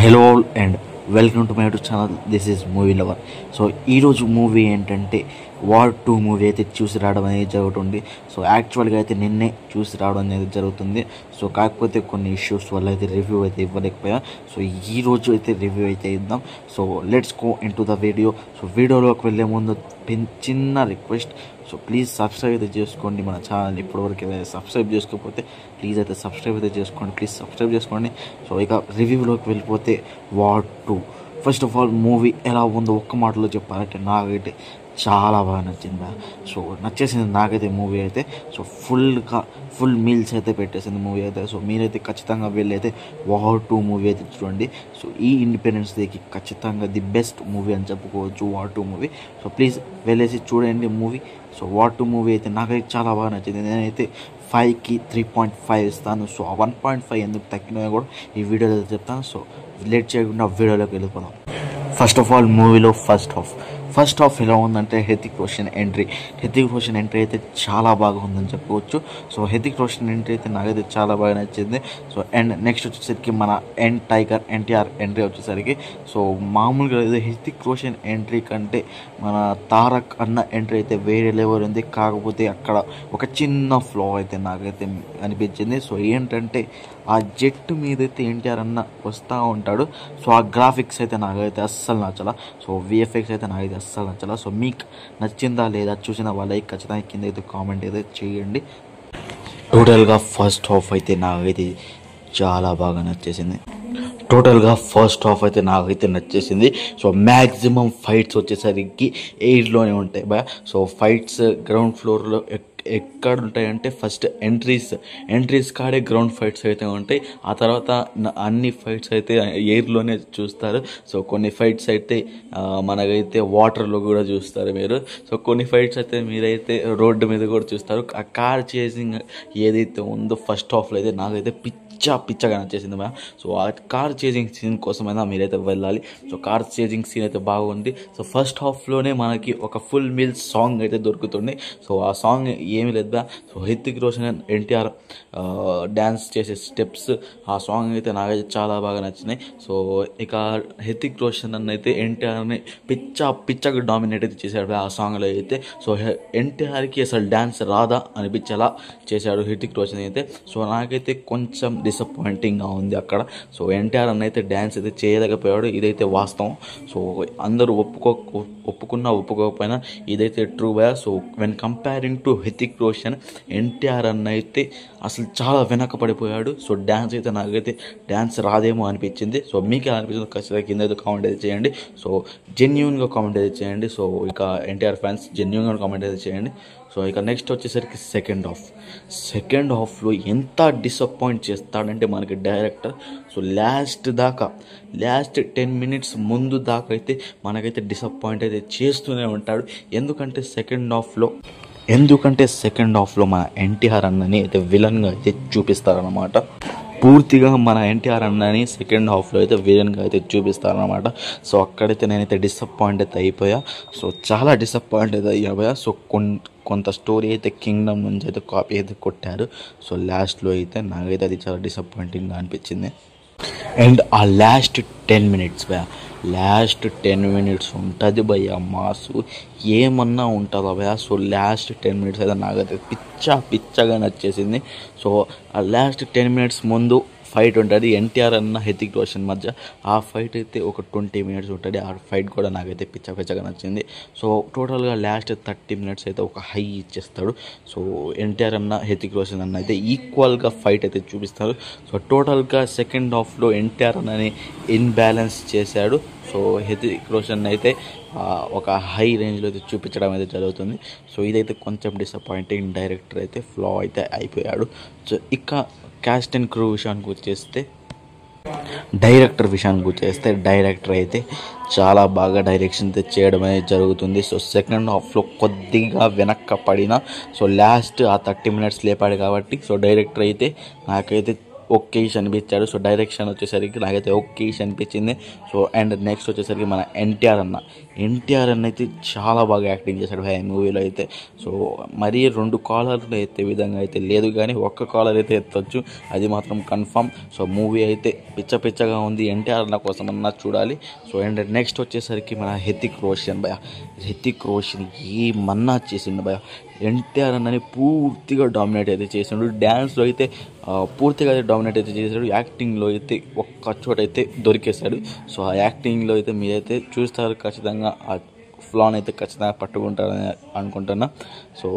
Hello all and welcome to my YouTube channel. This is movie lover. So ఈరోజు movie ఏంటంటే war 2 movie అయితే చూసి రావడం అనేది జరుగుతుంది. సో యాక్చువల్గా అయితే నిన్నే చూసి రావడం అనేది జరుగుతుంది. సో కాకపోతే కొన్ని ఇష్యూస్ వల్ల అయితే రివ్యూ అయితే ఇవ్వలేకపోయా. సో ఈరోజు అయితే రివ్యూ అయితే ఇద్దాం. So let's go in to the video. So వీడియోలోకి వెళ్ళే ముందు చిన్న రిక్వెస్ట్. సో ప్లీజ్ సబ్స్క్రైబ్ అయితే చేసుకోండి మన ఛానల్. ఇప్పటివరకు సబ్స్క్రైబ్ చేసుకోకపోతే ప్లీజ్ అయితే సబ్స్క్రైబ్ అయితే చేసుకోండి. ప్లీజ్ సబ్స్క్రైబ్ చేసుకోండి. సో ఇక రివ్యూలోకి వెళ్ళిపోతే war 2. First of all movie ఎలా ఉందో ఒక్క మాటలో చెప్పాలంటే నాకైతే చాలా బాగా నచ్చింది. సో నచ్చేసింది నాకైతే మూవీ అయితే. సో ఫుల్ మీల్స్ అయితే పెట్టేసింది మూవీ అయితే. సో మీరైతే ఖచ్చితంగా వెళ్ళైతే వార్ 2 మూవీ అయితే చూడండి. సో ఈ ఇండిపెండెన్స్ డేకి ఖచ్చితంగా ది బెస్ట్ మూవీ అని చెప్పుకోవచ్చు వార్ 2 మూవీ. సో ప్లీజ్ వెళ్ళేసి చూడండి మూవీ. సో వార్ 2 మూవీ అయితే నాకైతే చాలా బాగా నచ్చింది. నేనైతే 5కి 3.5 ఇస్తాను. సో ఆ 1.5 ఎందుకు తగ్గినా కూడా ఈ వీడియోలో చెప్తాను. సో లేట్ చేయకుండా వీడియోలోకి వెళ్ళిపోదాం. ఫస్ట్ ఆఫ్ ఆల్ మూవీలో ఫస్ట్ హాఫ్ ఎలా ఉందంటే హృతిక్ రోషన్ ఎంట్రీ అయితే చాలా బాగా ఉందని చెప్పుకోవచ్చు. సో హృతిక్ రోషన్ ఎంట్రీ అయితే నాకైతే చాలా బాగా నచ్చింది. సో అండ్ నెక్స్ట్ వచ్చేసరికి మన ఎన్టీఆర్ ఎంట్రీ వచ్చేసరికి సో మామూలుగా హృతిక్ రోషన్ ఎంట్రీ కంటే మన తారక్ అన్న ఎంట్రీ అయితే వేరే లెవెల్ ఉంది. కాకపోతే అక్కడ ఒక చిన్న ఫ్లో అయితే నాకైతే అనిపించింది. సో ఏంటంటే ఆ జెట్ మీదైతే ఎన్టీఆర్ అన్న వస్తూ ఉంటాడు. సో ఆ గ్రాఫిక్స్ అయితే నాకైతే అస్సలు నచ్చలా. సో విఎఫ్ఎక్స్ అయితే నాకైతే అస్సలు నచ్చలా. సో మీకు నచ్చిందా లేదా చూసిన వాళ్ళకి ఖచ్చితంగా కింద అయితే కామెంట్ అయితే చేయండి. టోటల్గా ఫస్ట్ హాఫ్ అయితే నాకైతే చాలా బాగా నచ్చేసింది. సో మ్యాక్సిమం ఫైట్స్ వచ్చేసరికి ఎయిర్లోనే ఉంటాయి బా. సో ఫైట్స్ గ్రౌండ్ ఫ్లోర్లో ఎక్కడ ఉంటాయంటే ఫస్ట్ ఎంట్రీస్ కాడే గ్రౌండ్ ఫైట్స్ అయితే ఉంటాయి. ఆ తర్వాత అన్ని ఫైట్స్ అయితే ఎయిర్లోనే చూస్తారు. సో కొన్ని ఫైట్స్ అయితే మనకైతే వాటర్లో కూడా చూస్తారు మీరు. సో కొన్ని ఫైట్స్ అయితే మీరైతే రోడ్డు మీద కూడా చూస్తారు. ఆ కార్ చేసింగ్ ఏదైతే ఉందో ఫస్ట్ హాఫ్లో అయితే నాకైతే పిచ్చగా నచ్చేసింది మ్యా. సో ఆ కార్ చేజింగ్ సీన్ కోసమైనా మీరైతే వెళ్ళాలి. సో కార్ చేజింగ్ సీన్ అయితే బాగుంది. సో ఫస్ట్ హాఫ్లోనే మనకి ఒక ఫుల్ మీల్ సాంగ్ అయితే దొరుకుతుంది. సో ఆ సాంగ్ ఏమీ లేదు బా. So Hrithik Roshan and NTR dance చేసే స్టెప్స్ ఆ సాంగ్ అయితే నాకైతే చాలా బాగా నచ్చినాయి. సో ఇక హృతిక్ రోషన్ అన్న అయితే ఎన్టీఆర్ని పిచ్చగా డామినేట్ అయితే చేశాడు ఆ సాంగ్లో అయితే. సో ఎన్టీఆర్కి అసలు డ్యాన్స్ రాదా అనిపించేలా చేశాడు హృతిక్ రోషన్ అయితే. సో నాకైతే కొంచెం డిసప్పాయింటింగ్గా ఉంది అక్కడ. సో ఎన్టీఆర్ అన్న అయితే డ్యాన్స్ అయితే చేయలేకపోయాడు. ఇదైతే వాస్తవం. సో అందరూ ఒప్పుకోకపోయినా ఇదైతే ట్రూ బా. So when comparing to Hrithik Roshan NTR అన్న అయితే అసలు చాలా వెనకపడిపోయాడు. సో డ్యాన్స్ అయితే నాకైతే డ్యాన్స్ రాదేమో అనిపించింది. సో మీకు ఎలా అనిపించింది ఖచ్చితంగా కింద అయితే కామెంట్ అయితే చేయండి. సో జెన్యూన్గా కామెంట్ అయితే చేయండి. సో ఇక ఎన్టీఆర్ ఫ్యాన్స్ జెన్యూన్గా కామెంట్ అయితే చేయండి. సో ఇక నెక్స్ట్ వచ్చేసరికి సెకండ్ హాఫ్లో ఎంత డిసప్పాయింట్ చేస్తాడంటే మనకి డైరెక్టర్. సో లాస్ట్ 10 minutes ముందు దాకా అయితే మనకైతే డిసప్పాయింట్ అయితే చేస్తూనే ఉంటాడు. ఎందుకంటే సెకండ్ హాఫ్లో మన ఎన్టీఆర్ అన్నని అయితే విలన్గా అయితే చూపిస్తారన్నమాట. పూర్తిగా మన ఎన్టీఆర్ అన్నని సెకండ్ హాఫ్లో అయితే విలన్గా అయితే చూపిస్తారనమాట. సో అక్కడైతే నేనైతే డిసప్పాయింట్ అయితే అయిపోయా. సో చాలా డిసప్పాయింట్ అయితే అయ్యాపోయా. సో కొంత స్టోరీ అయితే కింగ్డమ్ నుంచి అయితే కాపీ అయితే కొట్టారు. సో లాస్ట్లో అయితే నాకైతే అది చాలా డిసప్పాయింటింగ్గా అనిపించింది. అండ్ ఆ లాస్ట్ 10 minutes ఉంటుంది భయ్యా మాసు ఏమన్నా ఉంటుందా భయ్యా. సో లాస్ట్ 10 minutes అయితే నాకైతే పిచ్చగా నచ్చేసింది. సో ఆ లాస్ట్ 10 minutes ముందు ఫైట్ ఉంటుంది ఎన్టీఆర్ అన్న హృతిక్ రోషన్ మధ్య. ఆ ఫైట్ అయితే ఒక 20 minutes ఉంటుంది. ఆ ఫైట్ కూడా నాకైతే పిచ్చగా నచ్చింది. సో టోటల్గా లాస్ట్ 30 minutes అయితే ఒక హై ఇచ్చేస్తాడు. సో ఎన్టీఆర్ అన్న హృతిక్ రోషన్ అన్న అయితే ఈక్వల్గా ఫైట్ అయితే చూపిస్తారు. సో టోటల్గా సెకండ్ హాఫ్లో ఎన్టీఆర్ అన్నని ఇన్బ్యాలెన్స్ చేశాడు. సో హృతిక్ రోషన్ అయితే ఒక హై రేంజ్లో అయితే చూపించడం అయితే జరుగుతుంది. సో ఇదైతే కొంచెం డిసప్పాయింటింగ్. డైరెక్టర్ అయితే ఫ్లా అయితే అయిపోయాడు. సో ఇక క్యాస్ట్ అండ్ క్రూ విషయానికి వచ్చేస్తే డైరెక్టర్ అయితే చాలా బాగా డైరెక్షన్ అయితే చేయడం అనేది జరుగుతుంది. సో సెకండ్ హాఫ్లో కొద్దిగా వెనక్క పడిన సో లాస్ట్ ఆ 30 minutes లేపాడు కాబట్టి సో డైరెక్టర్ అయితే నాకైతే ఓకేష్ అనిపించాడు. సో డైరెక్షన్ వచ్చేసరికి నాకైతే ఓకేష్ అనిపించింది. సో అండ్ నెక్స్ట్ వచ్చేసరికి మన ఎన్టీఆర్ అన్న అయితే చాలా బాగా యాక్టింగ్ చేశాడు ఈ మూవీలో అయితే. సో మరీ 2 కాలర్లు ఎత్తే విధంగా అయితే లేదు, కానీ ఒక్క కాలర్ అయితే ఎత్తవచ్చు, అది మాత్రం కన్ఫామ్. సో మూవీ అయితే పిచ్చగా ఉంది. ఎన్టీఆర్ అన్న కోసం అన్నా చూడాలి. సో అండ్ నెక్స్ట్ వచ్చేసరికి మన హృతిక్ రోషన్ ఏమన్నా చేసిండు భయ. ఎన్టీఆర్ అన్నని పూర్తిగా డామినేట్ అయితే చేసిండు. డ్యాన్స్లో అయితే పూర్తిగా అయితే డామినేట్ అయితే చేశాడు. యాక్టింగ్లో అయితే ఒక్క చోట అయితే దొరికేశాడు. సో ఆ యాక్టింగ్లో అయితే మీరైతే చూస్తారు, ఖచ్చితంగా ఆ ఫ్లాన్ అయితే ఖచ్చితంగా పట్టుకుంటారని అనుకుంటున్నా. సో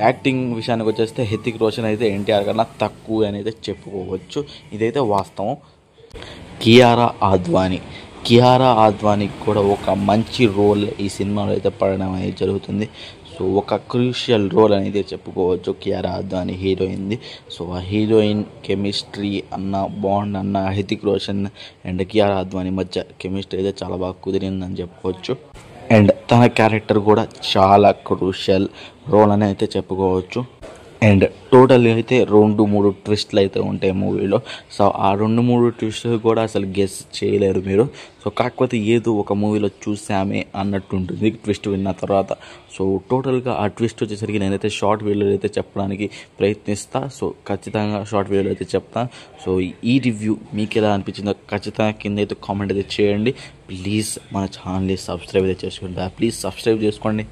యాక్టింగ్ విషయానికి వచ్చేస్తే హృతిక్ రోషన్ అయితే ఎన్టీఆర్ కన్నా తక్కువ అని అయితే చెప్పుకోవచ్చు, ఇదైతే వాస్తవం. కియారా ఆద్వానికి కూడా ఒక మంచి రోల్ ఈ సినిమాలో అయితే పడడం అనేది జరుగుతుంది. సో ఒక క్రూషియల్ రోల్ అనేది చెప్పుకోవచ్చు కియారా ఆద్వాని హీరోయిన్ది. సో ఆ heroine chemistry bond Hrithik Roshan and Kiara Advani మధ్య కెమిస్ట్రీ అయితే చాలా బాగా కుదిరిందని చెప్పుకోవచ్చు. అండ్ తన క్యారెక్టర్ కూడా చాలా క్రూషియల్ రోల్ అని అయితే చెప్పుకోవచ్చు. అండ్ టోటల్గా అయితే 2-3 ట్విస్ట్లు అయితే ఉంటాయి మూవీలో. సో ఆ 2-3 ట్విస్ట్లు కూడా అసలు గెస్ చేయలేరు మీరు. సో కాకపోతే ఏదో ఒక మూవీలో చూసామే అన్నట్టు ఉంటుంది ట్విస్ట్ విన్న తర్వాత. సో టోటల్గా ఆ ట్విస్ట్ వచ్చేసరికి నేనైతే షార్ట్ వీడియోలో అయితే చెప్పడానికి ప్రయత్నిస్తా. సో ఖచ్చితంగా షార్ట్ వీడియోలో అయితే చెప్తా. సో ఈ రివ్యూ మీకు ఎలా అనిపించిందో ఖచ్చితంగా కింద అయితే కామెంట్ అయితే చేయండి. ప్లీజ్ మన ఛానల్ని సబ్స్క్రైబ్ అయితే చేసుకోండి. ప్లీజ్ సబ్స్క్రైబ్ చేసుకోండి.